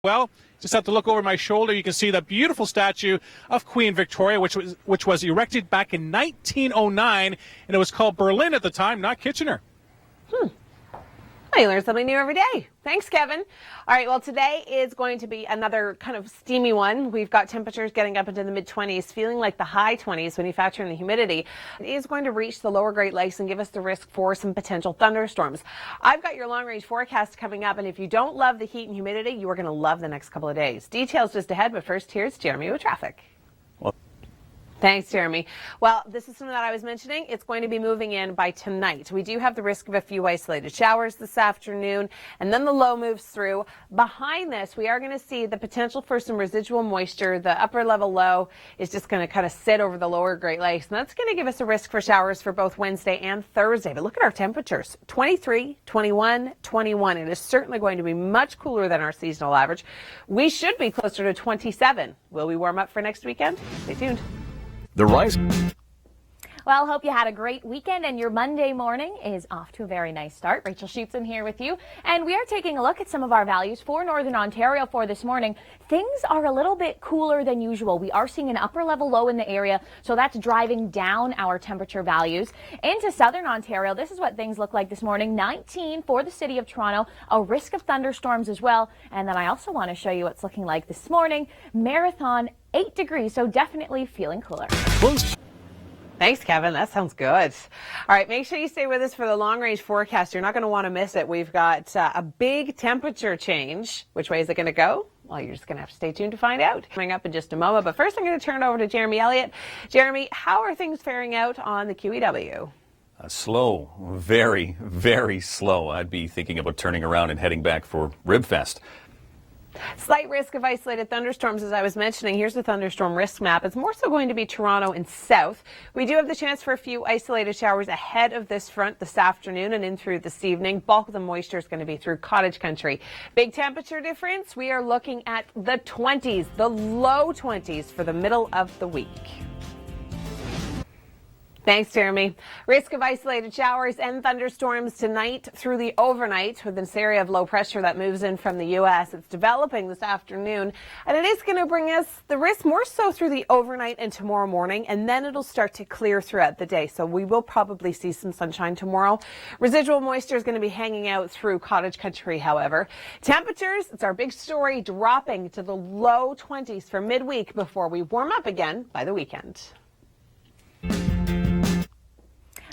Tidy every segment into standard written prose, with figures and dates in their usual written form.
Well, just have to look over my shoulder. You can see the beautiful statue of Queen Victoria, which was erected back in 1909, and it was called Berlin at the time, not Kitchener. You learn something new every day. Thanks, Kevin. All right, well, today is going to be another kind of steamy one. We've got temperatures getting up into the mid-20s, feeling like the high 20s when you factor in the humidity. It is going to reach the lower Great Lakes and give us the risk for some potential thunderstorms. I've got your long-range forecast coming up, and if you don't love the heat and humidity, you are going to love the next couple of days. Details just ahead, but first, here's Jeremy with traffic. Thanks, Jeremy. Well, this is something that I was mentioning. It's going to be moving in by tonight. We do have the risk of a few isolated showers this afternoon, and then the low moves through. Behind this, we are going to see the potential for some residual moisture. The upper level low is just going to kind of sit over the lower Great Lakes, and that's going to give us a risk for showers for both Wednesday and Thursday. But look at our temperatures, 23, 21, 21. It is certainly going to be much cooler than our seasonal average. We should be closer to 27. Will we warm up for next weekend? Stay tuned. The rise. Well, hope you had a great weekend and your Monday morning is off to a very nice start. Rachel Sheetson here with you, and we are taking a look at some of our values for Northern Ontario for this morning. Things are a little bit cooler than usual. We are seeing an upper level low in the area, so that's driving down our temperature values. Into Southern Ontario, this is what things look like this morning. 19 for the city of Toronto, a risk of thunderstorms as well. And then I also want to show you what's looking like this morning. Marathon, 8 degrees, so definitely feeling cooler. Thanks, Kevin. That sounds good. All right, make sure you stay with us for the long-range forecast. You're not going to want to miss it. We've got a big temperature change. Which way is it going to go? Well, you're just going to have to stay tuned to find out. Coming up in just a moment. But first, I'm going to turn it over to Jeremy Elliott. Jeremy, how are things faring out on the QEW? Slow, very, very slow. I'd be thinking about turning around and heading back for Ribfest. Slight risk of isolated thunderstorms, as I was mentioning. Here's the thunderstorm risk map. It's more so going to be Toronto and south. We do have the chance for a few isolated showers ahead of this front this afternoon and in through this evening. Bulk of the moisture is going to be through cottage country. Big temperature difference. We are looking at the 20s, the low 20s for the middle of the week. Thanks, Jeremy. Risk of isolated showers and thunderstorms tonight through the overnight with this area of low pressure that moves in from the U.S. It's developing this afternoon, and it is going to bring us the risk more so through the overnight and tomorrow morning, and then it'll start to clear throughout the day. So we will probably see some sunshine tomorrow. Residual moisture is going to be hanging out through cottage country, however. Temperatures, it's our big story, dropping to the low 20s for midweek before we warm up again by the weekend.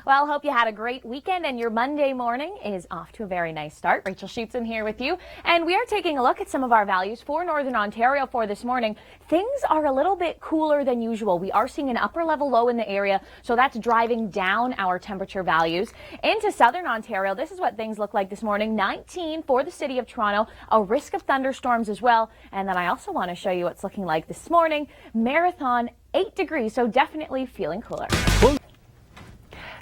Well, hope you had a great weekend and your Monday morning is off to a very nice start. Rachel Sheetson here with you, and we are taking a look at some of our values for Northern Ontario for this morning. Things are a little bit cooler than usual. We are seeing an upper level low in the area, so that's driving down our temperature values. Into Southern Ontario, this is what things look like this morning. 19 for the city of Toronto, a risk of thunderstorms as well. And then I also want to show you what's looking like this morning. Marathon, 8 degrees, so definitely feeling cooler.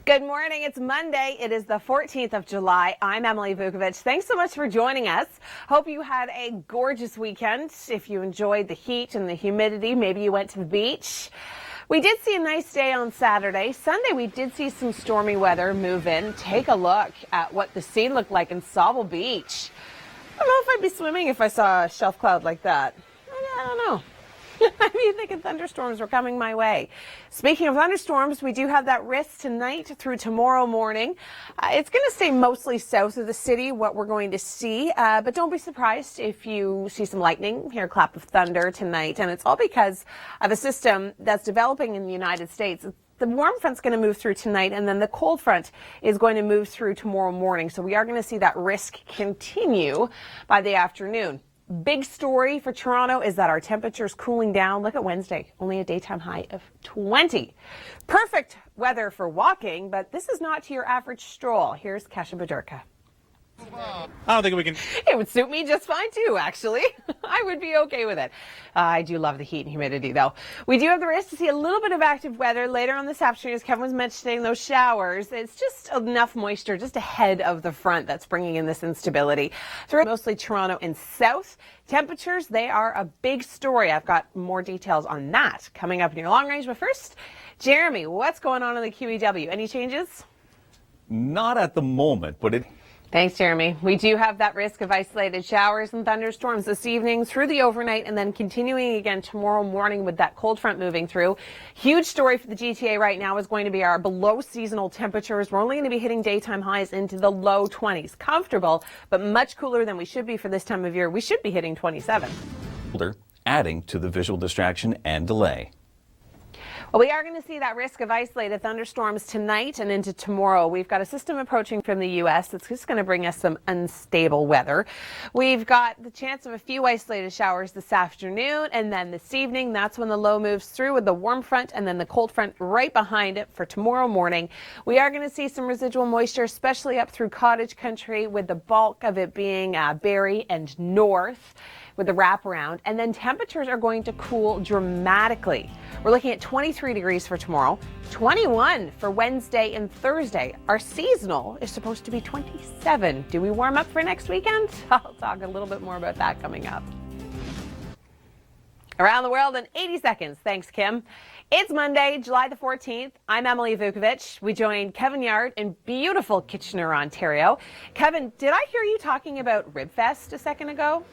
Good morning. It's Monday. It is the 14th of July. I'm Emily Vukovic. Thanks so much for joining us. Hope you had a gorgeous weekend. If you enjoyed the heat and the humidity, maybe you went to the beach. We did see a nice day on Saturday. Sunday, we did see some stormy weather move in. Take a look at what the scene looked like in Sauble Beach. I don't know if I'd be swimming if I saw a shelf cloud like that. I don't know. I'd be thinking thunderstorms were coming my way. Speaking of thunderstorms, we do have that risk tonight through tomorrow morning. It's going to stay mostly south of the city, what we're going to see. But don't be surprised if you see some lightning, hear a clap of thunder tonight. And it's all because of a system that's developing in the United States. The warm front's going to move through tonight, and then the cold front is going to move through tomorrow morning. So we are going to see that risk continue by the afternoon. Big story for Toronto is that our temperature's cooling down. Look at Wednesday, only a daytime high of 20. Perfect weather for walking, but this is not to your average stroll. Here's Kesha Badurka. I don't think we can. It would suit me just fine too, actually. I would be okay with it. I do love the heat and humidity, though. We do have the risk to see a little bit of active weather later on this afternoon, as Kevin was mentioning, those showers. It's just enough moisture just ahead of the front that's bringing in this instability. Through mostly Toronto and south, temperatures, they are a big story. I've got more details on that coming up in your long range. But first, Jeremy, what's going on in the QEW? Any changes? Not at the moment, but Thanks, Jeremy. We do have that risk of isolated showers and thunderstorms this evening through the overnight and then continuing again tomorrow morning with that cold front moving through. Huge story for the GTA right now is going to be our below seasonal temperatures. We're only going to be hitting daytime highs into the low 20s. Comfortable, but much cooler than we should be for this time of year. We should be hitting 27. Adding to the visual distraction and delay. Well, we are going to see that risk of isolated thunderstorms tonight and into tomorrow. We've got a system approaching from the U.S. that's just going to bring us some unstable weather. We've got the chance of a few isolated showers this afternoon, and then this evening, that's when the low moves through with the warm front and then the cold front right behind it for tomorrow morning. We are going to see some residual moisture, especially up through cottage country, with the bulk of it being Barrie and north, with the wraparound, and then temperatures are going to cool dramatically. We're looking at 23 degrees for tomorrow, 21 for Wednesday and Thursday. Our seasonal is supposed to be 27. Do we warm up for next weekend? I'll talk a little bit more about that coming up. Around the world in 80 seconds. Thanks, Kim. It's Monday, July the 14th. I'm Emily Vukovic. We join Kevin Yard in beautiful Kitchener, Ontario. Kevin, did I hear you talking about Ribfest a second ago?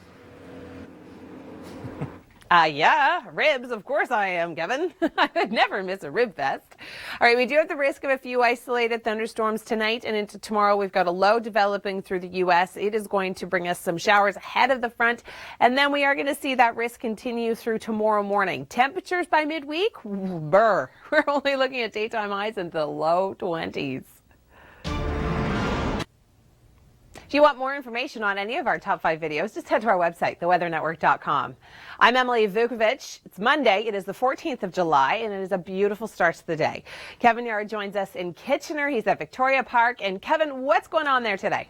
Yeah, ribs, of course I am, Kevin. I would never miss a rib fest. All right, we do have the risk of a few isolated thunderstorms tonight and into tomorrow. We've got a low developing through the U.S. It is going to bring us some showers ahead of the front, and then we are going to see that risk continue through tomorrow morning. Temperatures by midweek, burr. We're only looking at daytime highs in the low 20s. If you want more information on any of our top 5 videos, just head to our website, theweathernetwork.com. I'm Emily Vukovic. It's Monday. It is the 14th of July, and it is a beautiful start to the day. Kevin Yard joins us in Kitchener. He's at Victoria Park. And Kevin, what's going on there today?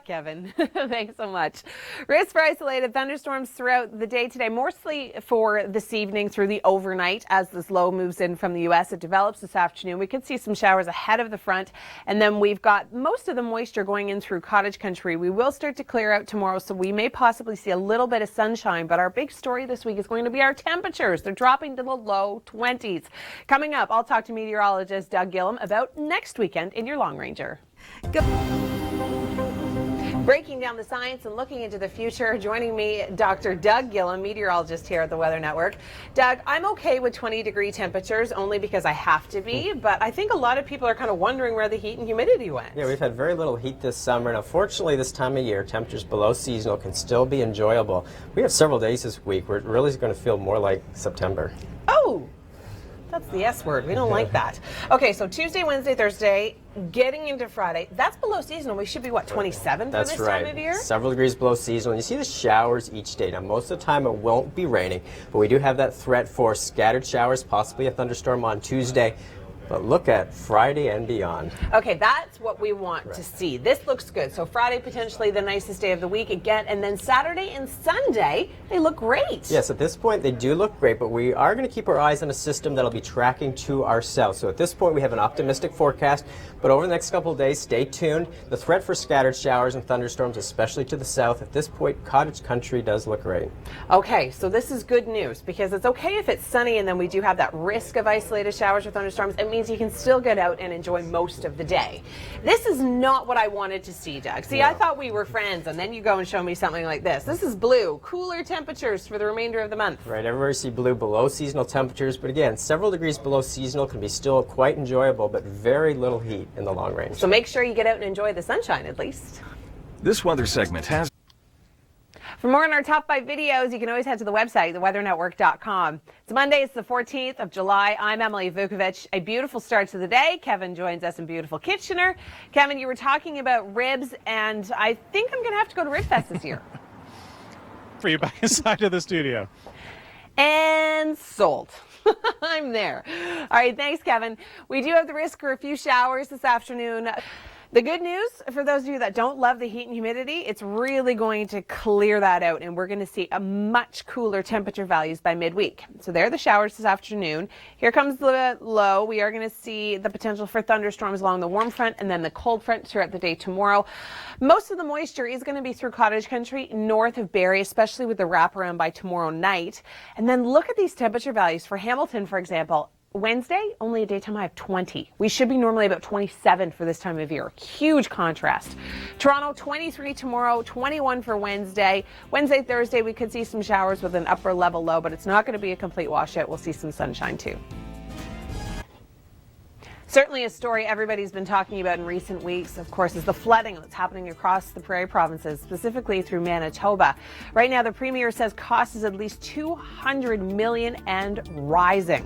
Kevin, thanks so much. Risk for isolated thunderstorms throughout the day today, mostly for this evening through the overnight as this low moves in from the U.S. It develops this afternoon. We could see some showers ahead of the front, and then we've got most of the moisture going in through cottage country. We will start to clear out tomorrow, so we may possibly see a little bit of sunshine, but our big story this week is going to be our temperatures. They're dropping to the low 20s. Coming up, I'll talk to meteorologist Doug Gillum about next weekend in your Long Ranger. Breaking down the science and looking into the future, joining me, Dr. Doug Gillum, meteorologist here at the Weather Network. Doug, I'm okay with 20-degree temperatures only because I have to be, but I think a lot of people are kind of wondering where the heat and humidity went. Yeah, we've had very little heat this summer, and unfortunately this time of year, temperatures below seasonal can still be enjoyable. We have several days this week where it really is going to feel more like September. Oh! That's the S word. We don't like that. Okay, so Tuesday, Wednesday, Thursday, getting into Friday. That's below seasonal. We should be, what, 27 for this time of year? Several degrees below seasonal. You see the showers each day. Now, most of the time it won't be raining, but we do have that threat for scattered showers, possibly a thunderstorm on Tuesday. But look at Friday and beyond. Okay, that's what we want to see. This looks good. So Friday, potentially the nicest day of the week again. And then Saturday and Sunday, they look great. Yes, at this point, they do look great, but we are going to keep our eyes on a system that'll be tracking to our south. So at this point, we have an optimistic forecast, but over the next couple of days, stay tuned. The threat for scattered showers and thunderstorms, especially to the south, at this point, cottage country does look great. Okay, so this is good news because it's okay if it's sunny and then we do have that risk of isolated showers or thunderstorms. It means you can still get out and enjoy most of the day. This is not what I wanted to see, Doug. See, I thought we were friends, and then you go and show me something like this. This is blue, cooler temperatures for the remainder of the month. Right, everybody see blue below seasonal temperatures, but again, several degrees below seasonal can be still quite enjoyable, but very little heat in the long range. So make sure you get out and enjoy the sunshine at least. This weather segment has... For more on our top 5 videos, you can always head to the website, theweathernetwork.com. It's Monday, it's the 14th of July. I'm Emily Vukovic. A beautiful start to the day. Kevin joins us in beautiful Kitchener. Kevin, you were talking about ribs, and I think I'm going to have to go to Ribfest this year. For you back inside of the studio. And sold. I'm there. All right, thanks, Kevin. We do have the risk for a few showers this afternoon. The good news, for those of you that don't love the heat and humidity, it's really going to clear that out, and we're going to see a much cooler temperature values by midweek. So there are the showers this afternoon. Here comes the low. We are going to see the potential for thunderstorms along the warm front and then the cold front throughout the day tomorrow. Most of the moisture is going to be through cottage country north of Barrie, especially with the wraparound by tomorrow night. And then look at these temperature values for Hamilton, for example. Wednesday, only a daytime high of 20. We should be normally about 27 for this time of year. Huge contrast. Toronto, 23 tomorrow, 21 for Wednesday. Wednesday, Thursday, we could see some showers with an upper level low, but it's not going to be a complete washout. We'll see some sunshine too. Certainly a story everybody's been talking about in recent weeks, of course, is the flooding that's happening across the Prairie provinces, specifically through Manitoba. Right now, the Premier says cost is at least $200 million and rising.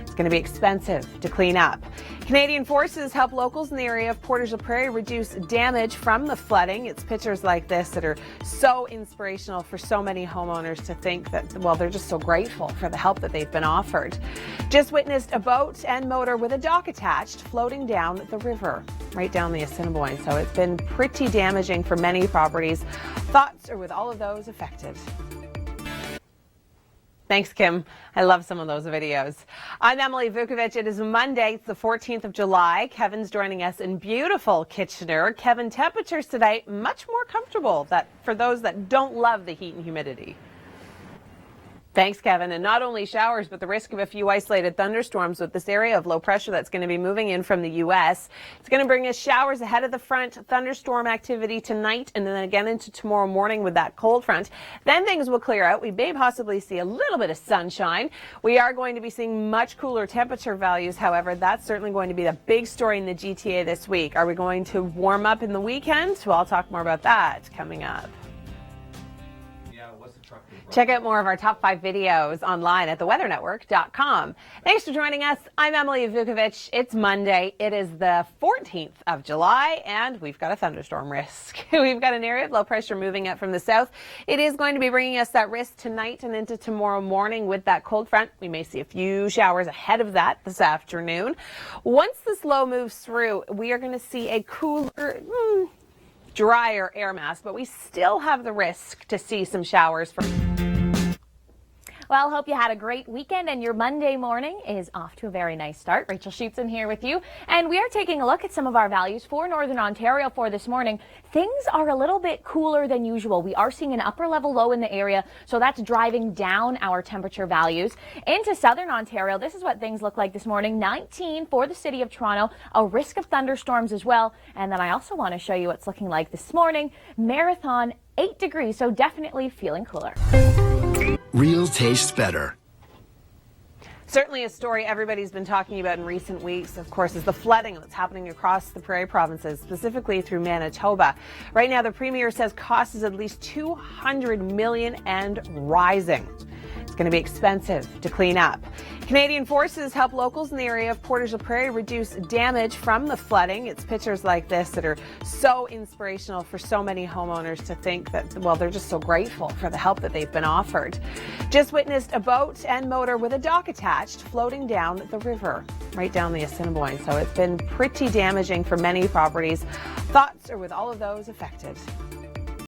It's going to be expensive to clean up. Canadian forces help locals in the area of Portage-la-Prairie reduce damage from the flooding. It's pictures like this that are so inspirational for so many homeowners to think that, well, they're just so grateful for the help that they've been offered. Just witnessed a boat and motor with a dock attached floating down the river, right down the Assiniboine. So it's been pretty damaging for many properties. Thoughts are with all of those affected. Thanks, Kim. I love some of those videos. I'm Emily Vukovic. It is Monday. It's the 14th of July. Kevin's joining us in beautiful Kitchener. Kevin, temperatures today much more comfortable for those that don't love the heat and humidity. Thanks, Kevin. And not only showers, but the risk of a few isolated thunderstorms with this area of low pressure that's going to be moving in from the U.S. It's going to bring us showers ahead of the front, thunderstorm activity tonight, and then again into tomorrow morning with that cold front. Then things will clear out. We may possibly see a little bit of sunshine. We are going to be seeing much cooler temperature values. However, that's certainly going to be the big story in the GTA this week. Are we going to warm up in the weekend? Well, I'll talk more about that coming up. Check out more of our top 5 videos online at theweathernetwork.com. Thanks for joining us. I'm Emily Vukovic. It's Monday. It is the 14th of July, and we've got a thunderstorm risk. We've got an area of low pressure moving up from the south. It is going to be bringing us that risk tonight and into tomorrow morning with that cold front. We may see a few showers ahead of that this afternoon. Once this low moves through, we are going to see a cooler, drier air mass, but we still have the risk to see some showers from. Well, hope you had a great weekend and your Monday morning is off to a very nice start. Rachel Sheetson here with you, and we are taking a look at some of our values for Northern Ontario for this morning. Things are a little bit cooler than usual. We are seeing an upper level low in the area, so that's driving down our temperature values. Into Southern Ontario, this is what things look like this morning. 19 for the city of Toronto, a risk of thunderstorms as well. And then I also want to show you what's looking like this morning. Marathon, 8 degrees, so definitely feeling cooler. Real tastes better. Certainly a story everybody's been talking about in recent weeks, of course, is the flooding that's happening across the Prairie provinces, specifically through Manitoba. Right now, the Premier says cost is at least $200 million and rising. It's going to be expensive to clean up. Canadian forces help locals in the area of Portage-la-Prairie reduce damage from the flooding. It's pictures like this that are so inspirational for so many homeowners to think that, well, they're just so grateful for the help that they've been offered. Just witnessed a boat and motor with a dock attached floating down the river, right down the Assiniboine. So it's been pretty damaging for many properties. Thoughts are with all of those affected.